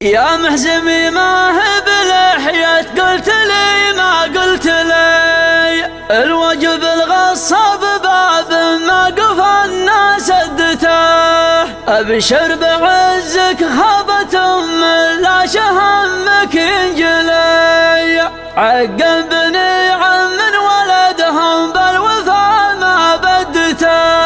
يا محزمي ما هي بلحية قلت لي ما قلت لي الوجب الغصب باب ما قفى الناس سدته. ابشر بعزك خابت لا شهمك ينجلي عقبني عم ولدهم بالوفا ما بدته.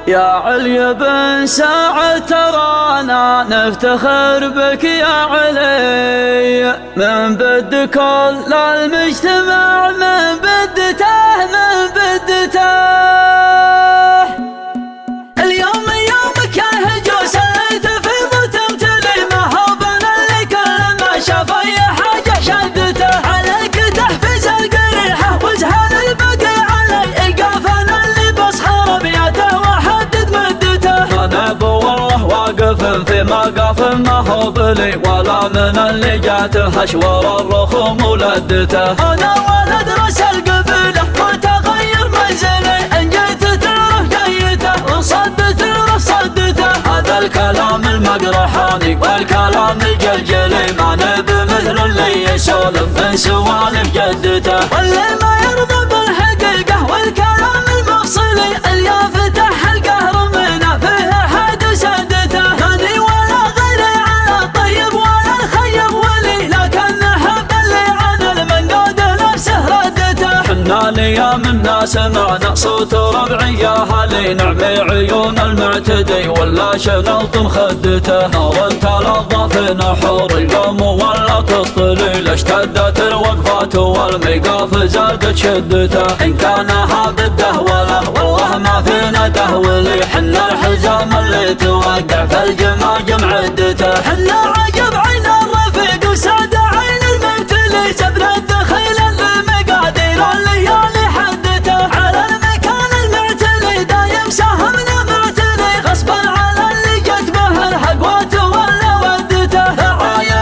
يا علي بن سعد ترانا نفتخر بك يا علي من بد كل المجتمع من بدته من بدته. اليوم يومك يا هجوس اللي تفيض تمتلي ما هو بنا اللي كل ما شاف اي حاجه شدته. عليك تحفز القريحه وزهال البقي علي قافنا اللي بصحر بياته وحدد مدته. انا والله واقف في مقاف ما هو بلي ولا من اللي جاته اشوار الرخوم ولدته. انا ولد راس القبيله متغير منزلي ان جيت تعرف جيته وصدت صدته. هذا الكلام المقرحاني والكلام الجلجلي ما نبي مثل اللي يسولف من سوالف جدته. واللي ما يرضى بالحقيقه والكلام المفصلي اليافتح القهر منه فيه حد سدته. هذه ولا غيري على طيب ولا الخيب ولي لكن حب اللي عن المنقود نفسه ردته. حنا ليام الناس سمعنا صوت ربعي يا هلي نعمي عيون المعتدي ولا شنلط مخدته. نار تلظى في نحور اليوم ولا تسطلي اشتدت الوقفات والميقاف زادت شدته. ان كان هذا الدهوله والله ما فينا دهولي حنا الحزام اللي توقع في الجماجم عدته. حنا عجب عين الرفيق وساد عين المبتلي زبل الدخيل المقادير الليالي حدته. على المكان المعتلي دايم سهمنا معتلي غصبا على اللي جت به الحقوات ولا ودته.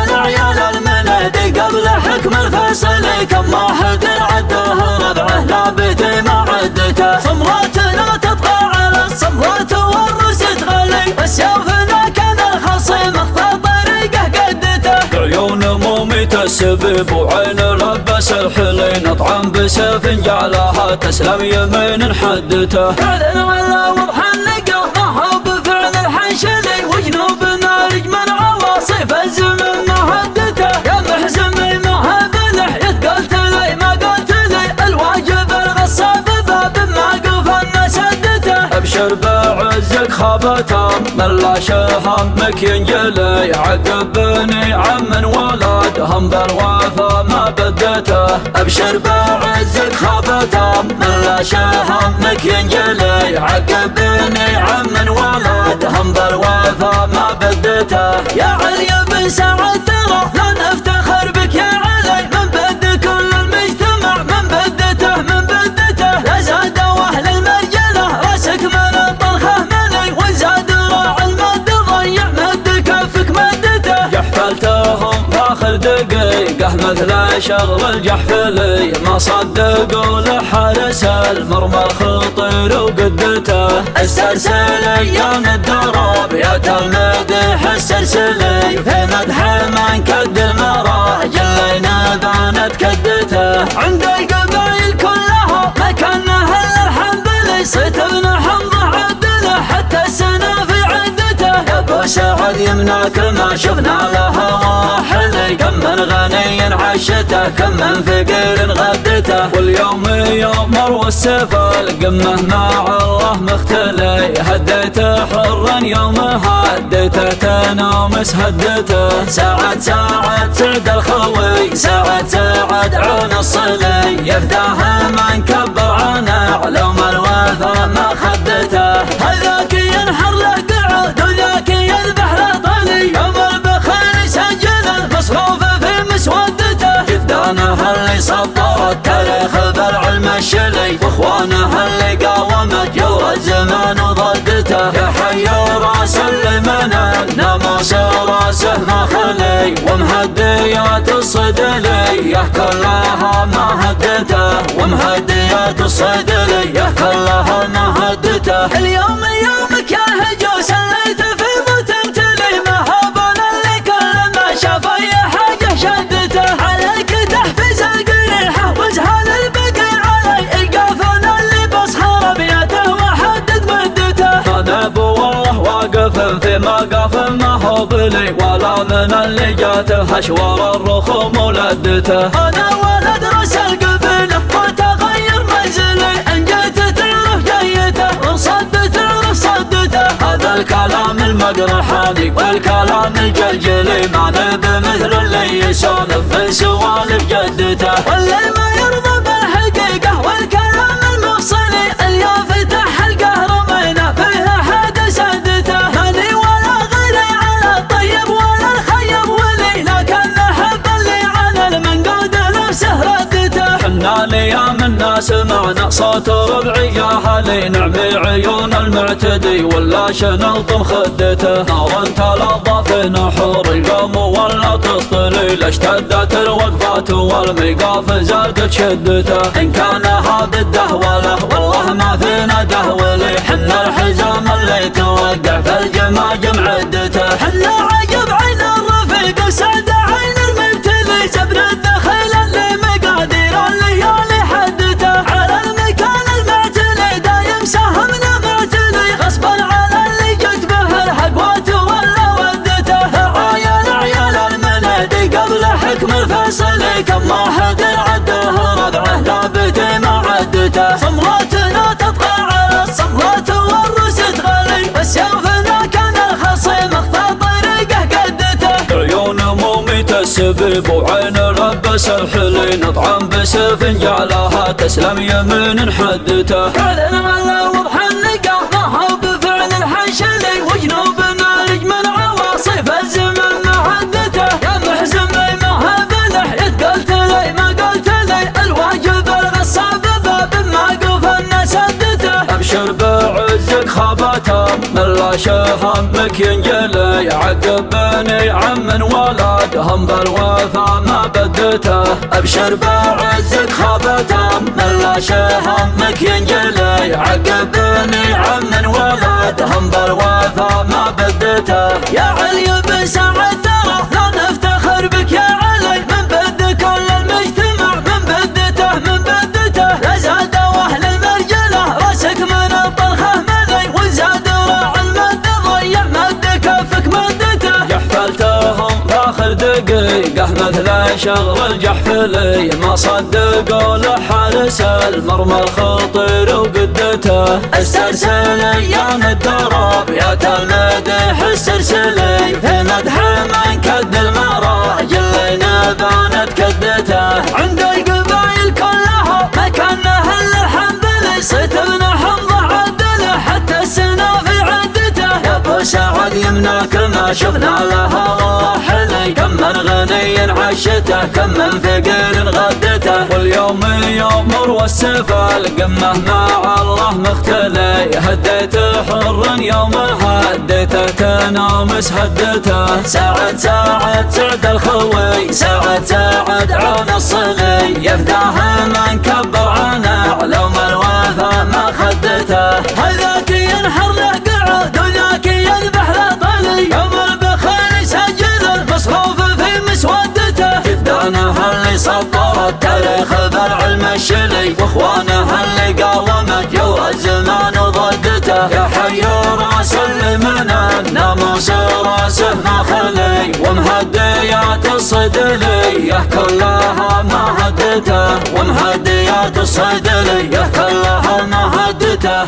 عيال المنادي قبل حكم الفيصلي كم واحد عداه ربعه لا بيتي ما عدته. صمراتنا تبقى على الصمرات والرس تغلي السيوفنا كان الخصيم اخطى طريقه قدته. عيون موميت السبب وعين لبس الحلي نطعم بسيف جعلها تسلم يمين حدته. كان على وضح النقا ما هو بفعل الحنشلي وجنوبنا رجمن عواصف الزمن ما هدته. يا محزمي ما هي بلحية قلت لي ما قلت لي الواجب الغصاب باب ما قفى الناس سدته. ابشر بعزك خابته من لا شهمك ينجلي عقبني عم ولدهم بالوفا ما بدته. ابشر بعزك خابته من لا شهمك ينجلي عقبني عم ولدهم بالوفا ما بدته. يا علي بن سعد ترى لا نفتخر بك يا علي من بد كل المجتمع من بدته من بدته. لا زاد واهل المرجله راسك من الطرخه مني وزاد راعي المد ضيع مد كفك مدته. جحفلتهم باخر دقيقه مثل شغل الجحفلي ما صدقوا لحارس المرمى الخطير وقدته. استرسل ايام الدرب يا المدح السلسلي في مدح من كد المراجل اللي بانت كدته. عند القبائل كلها مكانها الا الحنبلي صيت ابن حمضه عدله حتى السنه في عدته. يا ابو سعد يمناك ما شفنا لها واحلي كم من غني عشته كم من فقير غدته. واليوم يوم والسيف القمه مع الله مختلي هديته حرا يوم هديته تنامس هدته. سعد سعد الخوي سعد عون الصلي يفداه من كبر عن علوم الوفا ما خدته. هذاك ينحر له قعود وذاك يذبح له طلي يوم البخيل سجل المصروف في مسودته. جدانه اللي سطرت تاريخ بالعلم الشلي واخوانه اللي قاومت جور الزمان وضدته. يا حي راس اللي من الناموس راسه ما خلي ومهديات الصدليه كلها ما هدته. ومهديات الصدليه كلها ما هدته. اليوم يومك يا هجوس اللي تفيض تمتلي ما هو بنا اللي كل ما هو بلي ولا من اللي جاته أشوار الرخوم ولدته. أنا ولد رأس القبيلة وتغير منزلي، إن جيت تعرف جيته وصدت تعرف صدته. هذا الكلام المقرحاني والكلام الجلجلي ما نبي مثل اللي يسولف من سوالف جدته. واللي ما يرضى بالحقيقة والكلام المفصلي اللي يفتح حلقه رمينا فيها حد سدته. ماني ولا غيري على الطيب ولا الخيب ولي، لكن نحب اللي على المنقود نفسه ردته. حنا ليام الناس معنا صوت ربعي يا هلي، نعمي عيون المعتدي ولا شنلطم خدته. نار تلظى في نحور القوم ولا تسطلي، لاشتدت الوقفات والميقاف زادت شدته. إن كان هذا الدهوله والله ما فينا دهولي، حنا الحزام اللي توقع في الجماجم عدته. حنا عجب عين الرفيق وسعد عين المبتلي، زبر الدخيل اللي مقادير الليالي حدته. على المكان المعتلي دايم سهمنا معتلي، غصبا على اللي جت به الحقوات ولا ودته. عيال المنادي قبل حكم الفيصلي، كم واحد عده ربعه ثابت ما عدته. صمراتنا تطغى على الصمرات والرس تغلي، وسيوفنا كان الخصيم اخطى طريقه قدته. عيون موميت السبيب وعين لبس الحلي، نطعم بسفنجالها تسلم يمين حدته. اعلن على وضح اللقاء ما هو بفعل الحنشلي، وجنوبنا نجم العواصف الزمن ما عدته. يا محزمي ما هو بلحية قلت لي ما قلت لي، الواجب الغصاب باب ما قف الناس سدته. ابشر بعزك خابته من لا شهمك ينجلي، عقب بني عم ولادهم بالوفا ما بدته. ابشر بعزك خابته من لا شهمك ينجلي، عقب بني عم ولادهم بالوفا ما بدته. يا علي بن سعد ترى لا نفتخر بك يا علي، من بد كل المجتمع من بدته من بدته. لا زاد واهل المرجله راسك من الطرخه ملي، وزاد راعي المد ضيع مد كفك مدته. جحفلتهم باخر دقيقه مثل شغل الجحفلي، ما صدقوا لحارس المرمى الخطير وقدته. استرسل ايام الدراب يا المدح استرسلي، في مدح من كد المراجل اللي نبانت كدته. عند القبايل كلها مكانه الا الحنبلي، صيت ابن حمضه عدله حتى السنه في عدته. يا ابو سعد يمناك ما شفنا لها والله حلي، كم من غني عشته كم من فقير غدته. واليوم يوم والسيف القمه مع الله مختلي، هديت حر يوم هديته تنامس هدته. سعد سعد الخوي سعد عون الصلي، يفداه من كبر عنا علوم الوفا ما خدته. هذاك ينحر له قعود وذاك يذبح له طلي، يوم البخيل يسجل المصروف في مسودته. جدانه اللي سطر التاريخ بالعلم الشلي، واخوانه اللي قاومت جو الزمان وضدته. يا حي راس اللي من الناموس راسه ما خلي، ومهديات الصيدليه كلها ما هدته. ومهديات الصيدليه كلها ما هدته.